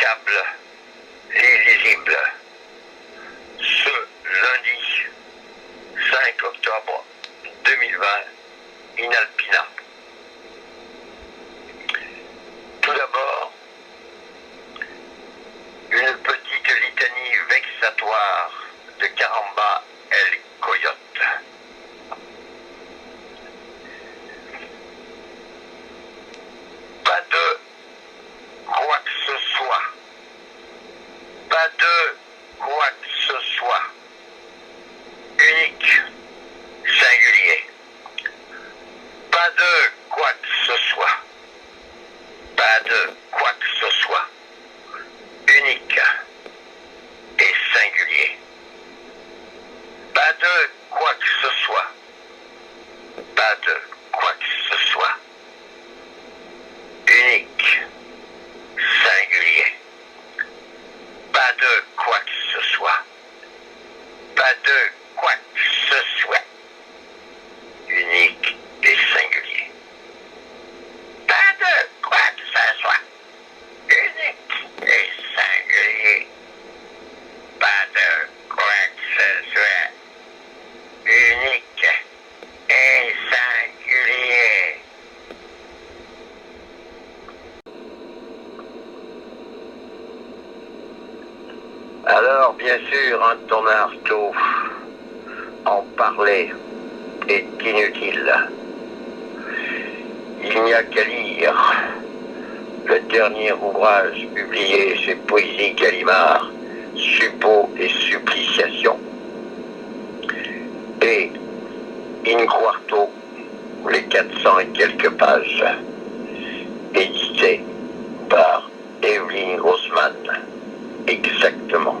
habitable et lisible. Ce lundi 5 octobre 2020, in Alpina. Tout d'abord, une petite litanie vexatoire de Caramba El Coyote. Pas de quoi que ce soit. Pas de quoi que ce soit. Unique, singulier. Pas de quoi que ce soit. Pas de quoi que ce soit. Unique et singulier. Pas de quoi que ce soit. Pas de quoi que ce soit. Unique, singulier. Pas de quoi que ce soit. Pas de quoi que ce soit. Unique et singulier. Pas de quoi que ce soit. Unique et singulier. Pas de quoi que ce soit. Unique et singulier. Alors, bien sûr, un ton marteau, en parler est inutile. Il n'y a qu'à lire le dernier ouvrage publié chez Poésie Gallimard, Suppos et Suppliciation, et In Quarto, les 400 et quelques pages, édité par Evelyn Grossman. Exactement.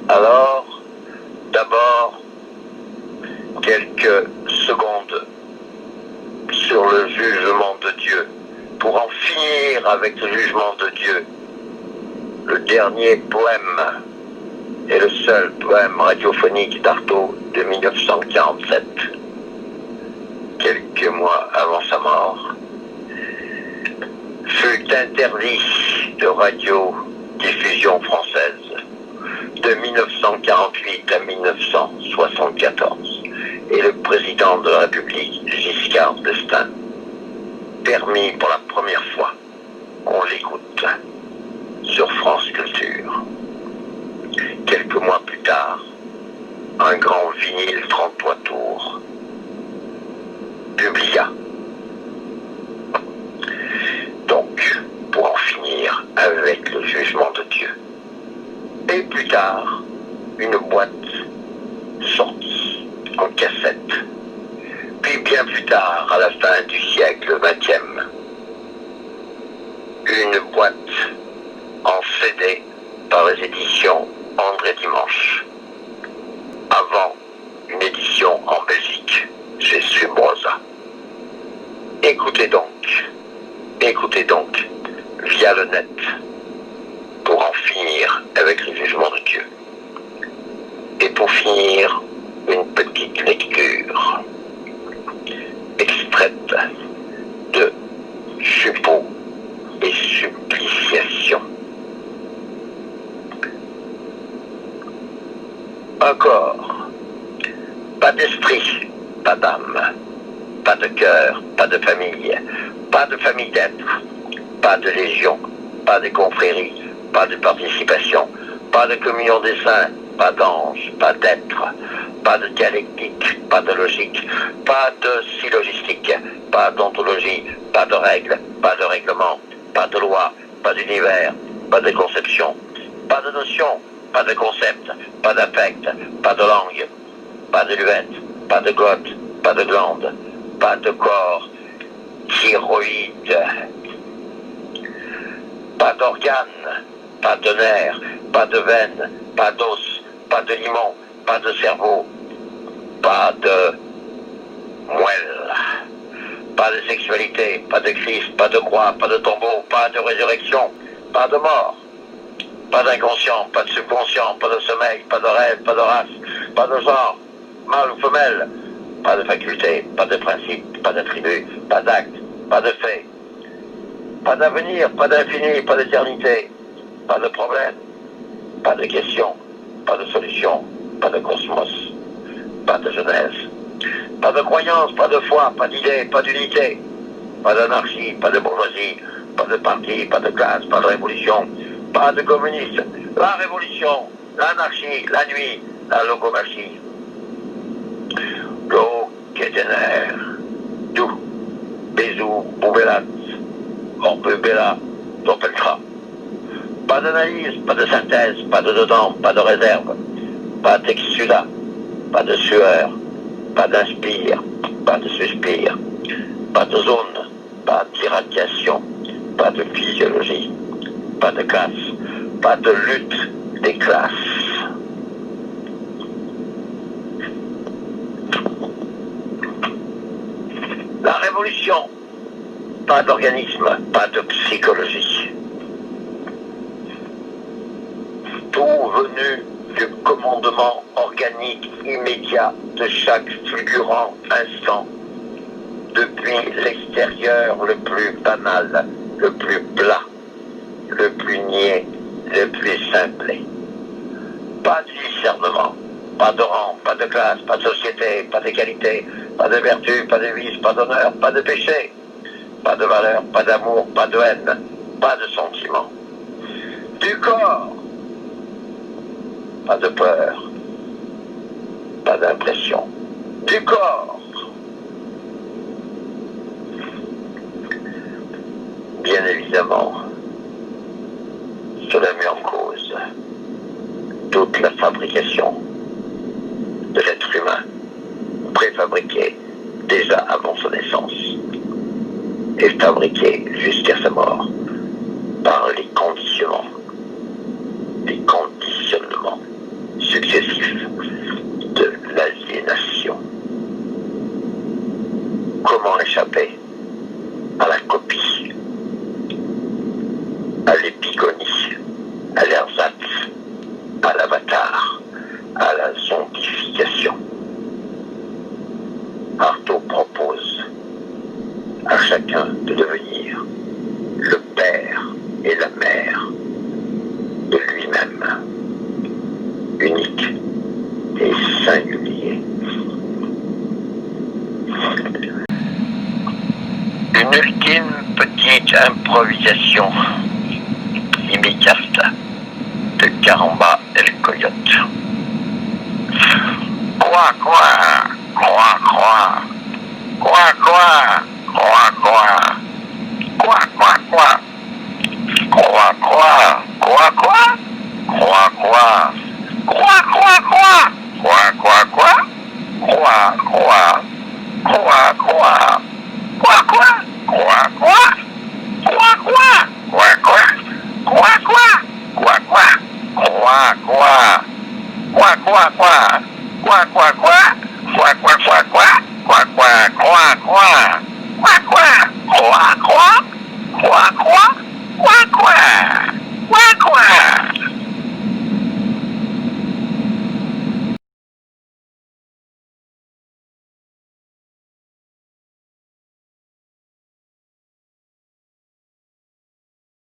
Alors, d'abord, quelques secondes sur le jugement de Dieu, pour en finir avec le jugement de Dieu. Le dernier poème est le seul poème radiophonique d'Artaud de 1947, quelques mois avant sa mort, fut interdit de radiodiffusion française de 1948 à 1974, et le président de la République, Giscard d'Estaing, permis pour la première fois qu'on l'écoute sur France Culture. Quelques mois plus tard, un grand vinyle 33 tours publia. Donc, pour en finir avec le jugement de Dieu. Et plus tard, une boîte sortie en cassette. Puis bien plus tard, à la fin du siècle XXe, une boîte en CD par les éditions André Dimanche. Avant, une édition en Belgique, chez Subrosa. Écoutez donc, via le net, pour en finir avec le jugement de Dieu. Et pour finir, une petite lecture extraite de Suppos et Suppliciation. Encore, pas d'esprit, pas d'âme, pas de cœur, pas de famille d'être, pas de légion, pas de confrérie, pas de participation, pas de communion des saints, pas d'ange, pas d'être, pas de dialectique, pas de logique, pas de syllogistique, pas d'ontologie, pas de règles, pas de règlement, pas de loi, pas d'univers, pas de conception, pas de notion, pas de concept, pas d'affect, pas de langue, pas de luette, pas de glotte, pas de glande, pas de corps thyroïde, pas d'organes, pas de nerfs, pas de veines, pas d'os, pas de limon, pas de cerveau, pas de moelle, pas de sexualité, pas de Christ, pas de croix, pas de tombeau, pas de résurrection, pas de mort, pas d'inconscient, pas de subconscient, pas de sommeil, pas de rêve, pas de race, pas de genre, mâle ou femelle, pas de faculté, pas de principe, pas d'attribut, pas d'acte, pas de fait, Pas d'avenir, pas d'infini, pas d'éternité, pas de problème, pas de questions, pas de solution, pas de cosmos, pas de jeunesse, pas de croyance, pas de foi, pas d'idée, pas d'unité, pas d'anarchie, pas de bourgeoisie, pas de parti, pas de classe, pas de révolution, pas de communiste. La révolution, l'anarchie, la nuit, la logomachie. L'eau qui est ténère, tout, bisous, boubelat, orbe bella, doppeltra. Pas d'analyse, pas de synthèse, pas de dedans, pas de réserve, pas d'exsudat, pas de sueur, pas d'inspire, pas de suspire, pas de zone, pas d'irradiation, pas de physiologie, pas de classe, pas de lutte des classes. La révolution, pas d'organisme, pas de psychologie. Tout venu du commandement organique immédiat de chaque fulgurant instant, depuis l'extérieur le plus banal, le plus plat, le plus niais, le plus simplé. Pas de discernement, pas de rang, pas de classe, pas de société, pas d'égalité, pas de vertu, pas de vice, pas d'honneur, pas de péché, pas de valeur, pas d'amour, pas de haine, pas de sentiment. Du corps, pas de peur, pas d'impression. Du corps. Bien évidemment, cela met en cause toute la fabrication de l'être humain, préfabriqué déjà avant son naissance et fabriqué jusqu'à sa mort par les conditionnements successifs de l'aliénation. Comment échapper à la copie, à l'épigonie, à l'ersatz, à l'avatar, à la zombification? Artaud propose à chacun de devenir le père et la mère de lui-même, unique et singulier. Une ultime petite improvisation immédiate de Caramba et le coyote. Croix,